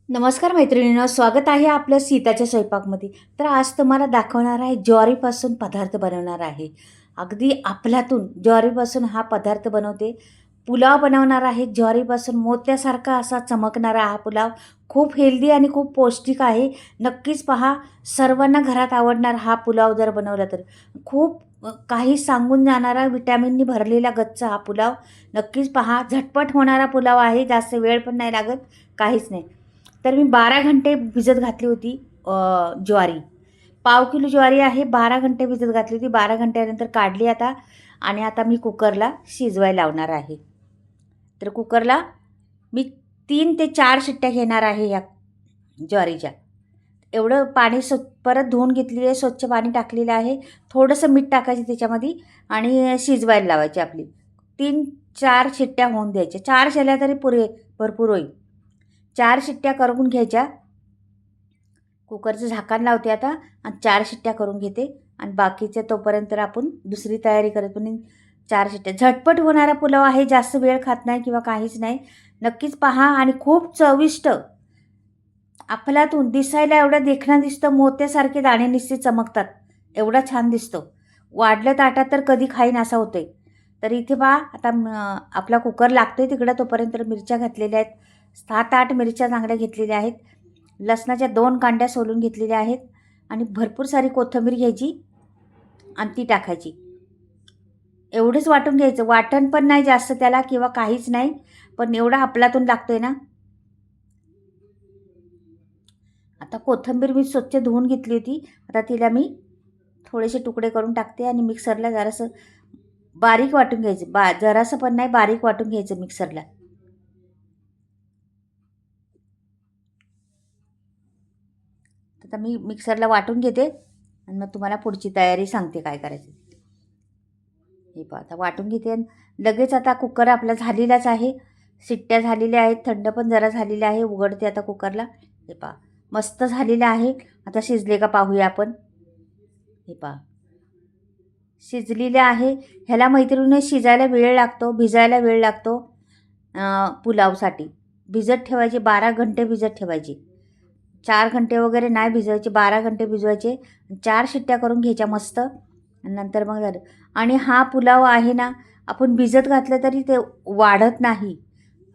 नमस्कार मैत्रिणींनो, स्वागत आहे आपलं सीताच्या स्वयंपाकमध्ये. तर आज तुम्हाला दाखवणार आहे ज्वारीपासून पदार्थ बनवणार आहे. अगदी अफलातून ज्वारीपासून हा पदार्थ बनवते. पुलाव बनवणार आहे ज्वारीपासून मोत्यासारखा असा चमकणारा हा पुलाव. खूप हेल्दी आणि खूप पौष्टिक आहे. नक्कीच पहा, सर्वांना घरात आवडणार हा पुलाव जर बनवला तर. खूप काही सांगून जाणारा विटॅमिननी भरलेला गच्च हा पुलाव. नक्कीच पहा, झटपट होणारा पुलाव आहे. जास्त वेळ पण नाही लागत, काहीच नाही. तर मी 12 घंटे भिजत घातली होती ज्वारी. पाव किलो ज्वारी आहे, 12 घंटे भिजत घातली होती. 12 घंट्यानंतर काढली आता आणि आता मी कुकरला शिजवायला लावणार आहे. तर कुकरला मी 3 ते 4 शिट्ट्या घेणार आहे या ज्वारीच्या. एवढं पाणी परत धुवून घेतली आहे, स्वच्छ पाणी टाकलेलं आहे. थोडंसं मीठ टाकायचं त्याच्यामध्ये आणि शिजवायला लावायची आपली. 3-4 शिट्ट्या होऊन द्यायच्या. 4 झाल्या तरी भरपूर होईल. 4 शिट्ट्या करून घ्यायच्या. कुकरचं झाकण लावते आता आणि 4 शिट्ट्या करून घेते आणि बाकीच्या तोपर्यंत आपण दुसरी तयारी करत पण 4 शिट्ट्या. झटपट होणारा पुलाव आहे, जास्त वेळ खात नाही किंवा काहीच नाही. नक्कीच पहा आणि खूप चविष्ट. अफलातून दिसायला एवढं देखणं दिसतं, मोत्यासारखे दाणे नुसते चमकतात. एवढा छान दिसतो. वाढलं ताटात तर कधी खाईन असं होतंय. तर इथे पहा आता आपला कुकर लागतोय तिकडं, तोपर्यंत मिरच्या घातलेल्या आहेत. 7-8 मिरच्या चांगल्या घेतलेल्या आहेत. लसणाच्या 2 कांड्या सोलून घेतलेल्या आहेत आणि भरपूर सारी कोथिंबीर घ्यायची आणि ती टाकायची. एवढंच वाटून घ्यायचं. वाटण पण नाही जास्त त्याला किंवा काहीच नाही, पण एवढा आपलातून लागतोय ना. आता कोथिंबीर मी स्वच्छ धुवून घेतली होती. आता तिला मी थोडेसे तुकडे करून टाकते आणि मिक्सरला जरासं बारीक वाटून घ्यायचं. जरासं पण नाही, बारीक वाटून घ्यायचं मिक्सरला. आता मी मिक्सरला वाटून घेते आणि मग तुम्हाला पुढची तयारी सांगते काय करायची. हे पहा आता वाटून घेते आणि लगेच आता कुकर आपला झालेलाच आहे. शिट्ट्या झालेल्या आहेत, थंड पण जरा झालेल्या आहे. उघडते आता कुकरला. हे पहा मस्त झालेलं आहे. आता शिजले का पाहूया आपण. हे पहा शिजलेले आहे. ह्याला मैत्रिणी शिजायला वेळ लागतो, भिजायला वेळ लागतो. पुलावसाठी भिजत ठेवायचे, 12 घंटे भिजत ठेवायचे. 4 घंटे वगैरे नाही भिजवायचे, 12 घंटे भिजवायचे. 4 शिट्ट्या करून घ्यायच्या मस्त आणि नंतर मग झालं. आणि हा पुलाव आहे ना, आपण भिजत घातलं तरी ते वाढत नाही.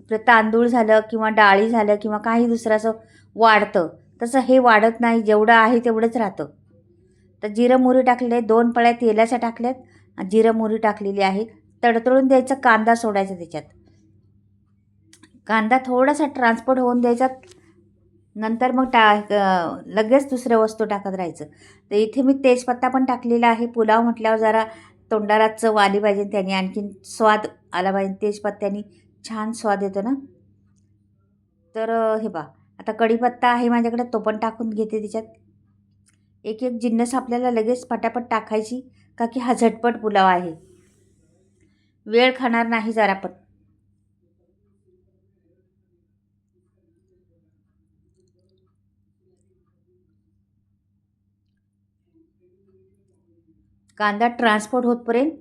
आपलं तांदूळ झालं किंवा डाळी झालं किंवा काही दुसरं असं वाढतं, तसं हे वाढत नाही. जेवढं आहे तेवढंच राहतं. तर जिरं मोहरी टाकलेले आहे. 2 पळ्या तेलाच्या टाकल्यात, जिरं मोहरी टाकलेली आहे. तडतडून द्यायचं, कांदा सोडायचा त्याच्यात. कांदा थोडासा ट्रान्सफर होऊन द्यायचा. नंतर मग लगेच दुसऱ्या वस्तू टाकत राहायचं. तर इथे मी तेजपत्ता पण टाकलेला आहे. पुलाव म्हटल्यावर जरा तोंडाला चव आली पाहिजे, त्याने आणखीन स्वाद आला पाहिजे. तेजपत्त्याने छान स्वाद येतो ना. तर हे पहा आता कढीपत्ता आहे माझ्याकडे, तो पण टाकून घेते त्याच्यात. एक एक जिन्नस आपल्याला लगेच पटापट टाकायची, का की हा झटपट पुलाव आहे. वेळ खाणार नाही जरा पण. कांदा ट्रान्सपोर्ट होतपर्यंत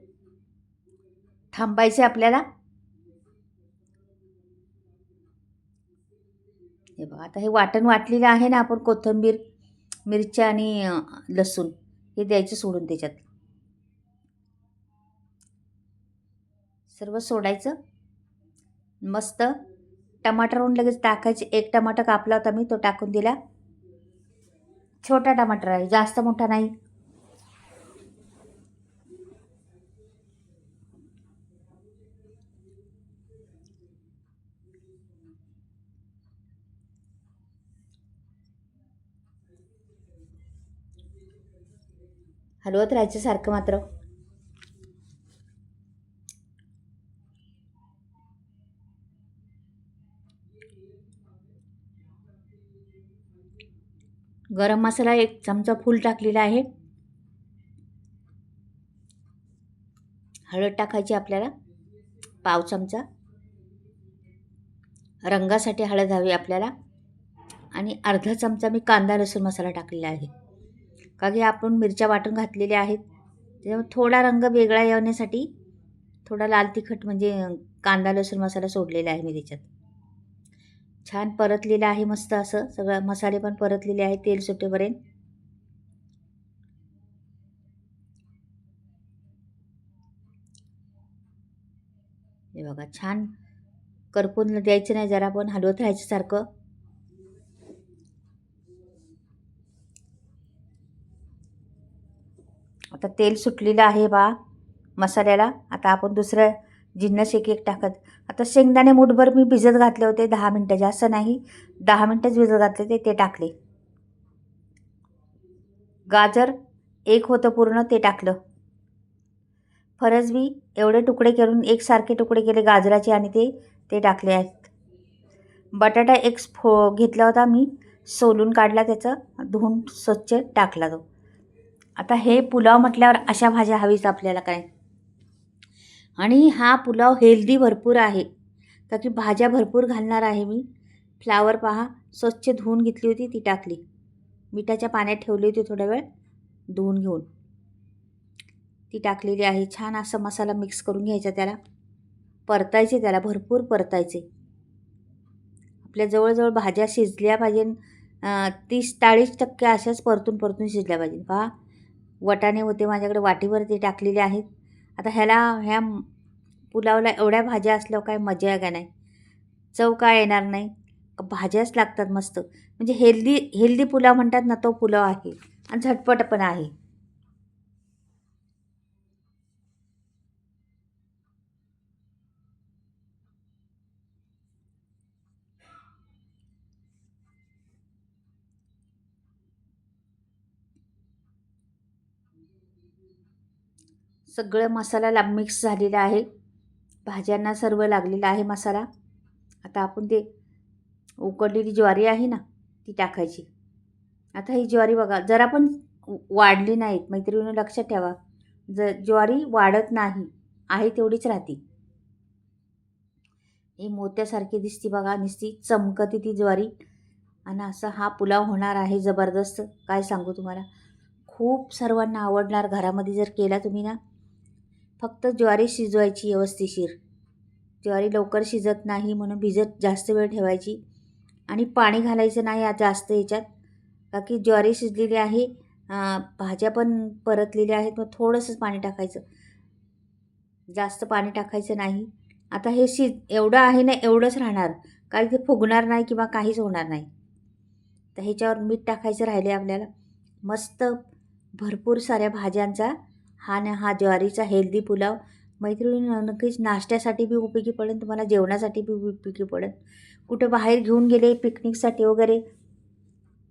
थांबायचे आपल्याला. हे बघा आता हे वाटण वाटलेलं आहे ना आपण, कोथिंबीर, मिरच्या आणि लसूण हे द्यायचं सोडून त्याच्यात. सर्व सोडायचं मस्त. टमाटरहून लगेच टाकायचे. 1 टमाटर कापला होता मी, तो टाकून दिला. छोटा टमाटर आहे, जास्त मोठा नाही. हलवत राहायचं सारखं मात्र. गरम मसाला 1 चमचा फुल टाकलेला आहे. हळद टाकायची आपल्याला पाव चमचा. रंगासाठी हळद हवी आपल्याला. आणि अर्धा चमचा मी कांदा लसूण मसाला टाकलेला आहे, का की आपण मिरच्या वाटून घातलेल्या आहेत. त्याच्यामुळे थोडा रंग वेगळा येण्यासाठी थोडा लाल तिखट म्हणजे कांदा लसूण मसाला सोडलेला आहे मी त्याच्यात. छान परतलेलं आहे, मस्त असं सगळं मसाले पण परतलेले आहे तेल सुटेपर्यंत. हे बघा छान करपून द्यायचं नाही, जरा पण हलवत राहायचं सारखं. आता तेल सुटलेलं आहे बा मसाल्याला. आता आपण दुसरं जिन्नस एक एक टाकत. आता शेंगदाणे मूठभर मी भिजत घातले होते 10 मिनटं, जास्त नाही 10 मिनटंच भिजत घातले ते टाकले. गाजर एक होतं पूर्ण, ते टाकलं. फरसबी एवढे तुकडे करून एकसारखे तुकडे केले गाजराचे आणि ते टाकले आहेत. बटाटा एक घेतला होता मी, सोलून काढला, त्याचं धुवून स्वच्छ टाकला तो. आता हे पुलाव म्हटल्यावर अशा भाज्या हवीच आपल्याला काय. आणि हा पुलाव हेल्दी भरपूर आहे, का की भाज्या भरपूर घालणार आहे मी. फ्लावर पहा स्वच्छ धुवून घेतली होती, ती टाकली. मिठाच्या पाण्यात ठेवली होती थोडा वेळ धुवून घेऊन, ती टाकलेली आहे. छान असं मसाला मिक्स करून घ्यायचा, त्याला परतायचे, त्याला भरपूर परतायचे. आपल्या जवळजवळ भाज्या शिजल्या पाहिजे, 30-40% अशाच परतून परतून शिजल्या पाहिजे. पहा वटाणे होते माझ्याकडे वाटीवर, ते टाकलेले आहेत. आता ह्या पुलावला एवढ्या भाज्या असल्यावर काय मजा आहे का नाही, चव काय येणार नाही. भाज्याच लागतात मस्त. म्हणजे हेल्दी पुलाव म्हणतात ना, तो पुलाव आहे आणि झटपट पण आहे. सगळं मसाला मिक्स झालेला आहे, भाज्यांना सर्व लागलेला आहे मसाला. आता आपण ते उकडलेली ज्वारी आहे ना, ती टाकायची. आता ही ज्वारी बघा जरा पण वाढली नाहीत मैत्रिणी, लक्षात ठेवा. ज्वारी वाढत नाही, आहे तेवढीच राहते. ही मोत्यासारखी दिसती बघा, नुसती चमकती ती ज्वारी. आणि असा हा पुलाव होणार आहे जबरदस्त, काय सांगू तुम्हाला. खूप सर्वांना आवडणार घरामध्ये जर केला तुम्ही ना. फक्त ज्वारी शिजवायची व्यवस्थिशीर. ज्वारी लवकर शिजत नाही म्हणून भिजत जास्त वेळ ठेवायची. आणि पाणी घालायचं नाही जास्त याच्यात, का की ज्वारी शिजलेली आहे, भाज्या पण परतलेल्या आहेत, मग थोडंसंच पाणी टाकायचं, जास्त पाणी टाकायचं नाही. आता हे एवढं आहे ना, एवढंच राहणार, काही ते फुगणार नाही किंवा काहीच होणार नाही. तर ह्याच्यावर मीठ टाकायचं राहिले आपल्याला. मस्त भरपूर साऱ्या भाज्यांचा हा ज्वारीचा हेल्दी पुलाव. मैत्रिणी नक्कीच नाश्त्यासाठी बी उपयोगी पडेल तुम्हाला, जेवणासाठी बी उपयोगी पडेल. कुठे बाहेर घेऊन गेले पिकनिकसाठी वगैरे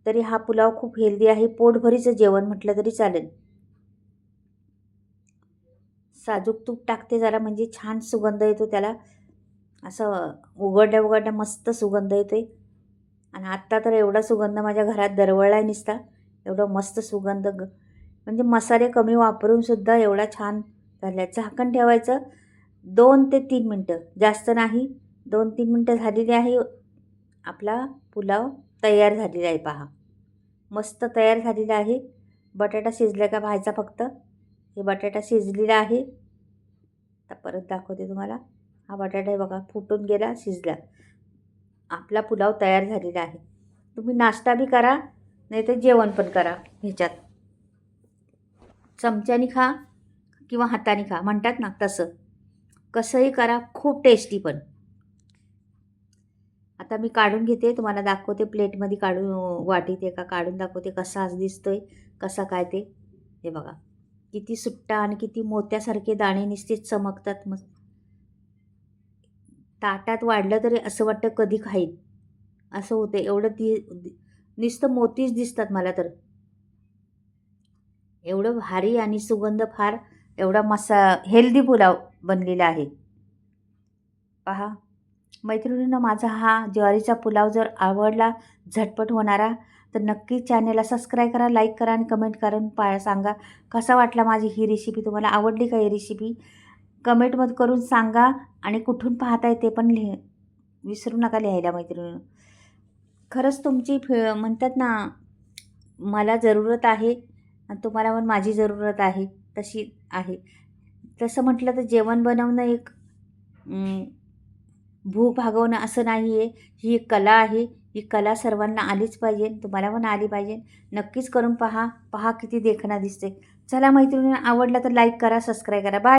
तरी हा पुलाव खूप हेल्दी आहे. पोटभरीचं जेवण म्हटलं तरी चालेल. साजूक तूप टाकते जरा, म्हणजे छान सुगंध येतो त्याला. असं उघडल्या मस्त सुगंध येते. आणि आत्ता तर एवढा सुगंध माझ्या घरात दरवळला निसता, एवढं मस्त सुगंध. म्हणजे मसाले कमी वापरूनसुद्धा एवढा छान झाला. झाकण ठेवायचं 2 ते 3 मिनटं, जास्त नाही. 2-3 मिनटं झालेली आहे, आपला पुलाव तयार झालेला आहे. पहा मस्त तयार झालेला आहे. बटाटा शिजला का भाजचा फक्त. हे बटाटा शिजलेला आहे. आता परत दाखवते तुम्हाला. हा बटाटा बघा फुटून गेला, शिजला. आपला पुलाव तयार झालेला आहे. तुम्ही नाश्ता बी करा, नाही तर जेवण पण करा. ह्याच्यात चमच्याने खा किंवा हाताने खा, म्हणतात ना तसं, कसंही करा, खूप टेस्टी पण. आता मी काढून घेते, तुम्हाला दाखवते प्लेटमध्ये काढून, वाटीत एका काढून दाखवते कसा आज दिसतोय, कसा काय ते. हे बघा किती सुट्टा आणि किती मोत्यासारखे दाणे निस्तेच चमकतात. मग ताटात वाढलं तरी असं वाटतं कधी खाईन असं होतं, एवढं नुसतं मोतीच दिसतात मला तर. एवढं भारी आणि सुगंध फार, एवढा हेल्दी पुलाव बनलेला आहे. पहा मैत्रिणींनो, माझा हा ज्वारीचा पुलाव जर आवडला, झटपट होणारा, तर नक्की चॅनलला सबस्क्राईब करा, लाईक करा आणि कमेंट करून सांगा कसा वाटला माझी ही रेसिपी. तुम्हाला आवडली का ही रेसिपी, कमेंटमध्ये करून सांगा. आणि कुठून पाहताय ते पण विसरू नका लिहायला मैत्रिणींनो. खरंच तुमची म्हणतात ना, मला जरूरत आहे आणि तुम्हाला पण माझी जरूरत आहे, तशी आहे. तसं म्हटलं तर जेवण बनवणं एक भूक भागवणं असं नाही आहे. ही एक कला आहे. ही कला सर्वांना आलीच पाहिजे. तुम्हाला पण आली पाहिजे. नक्कीच करून पहा. पहा किती देखणा दिसते. चला मैत्रिणींनो, आवडला तर लाईक करा, सबस्क्राईब करा. बाय.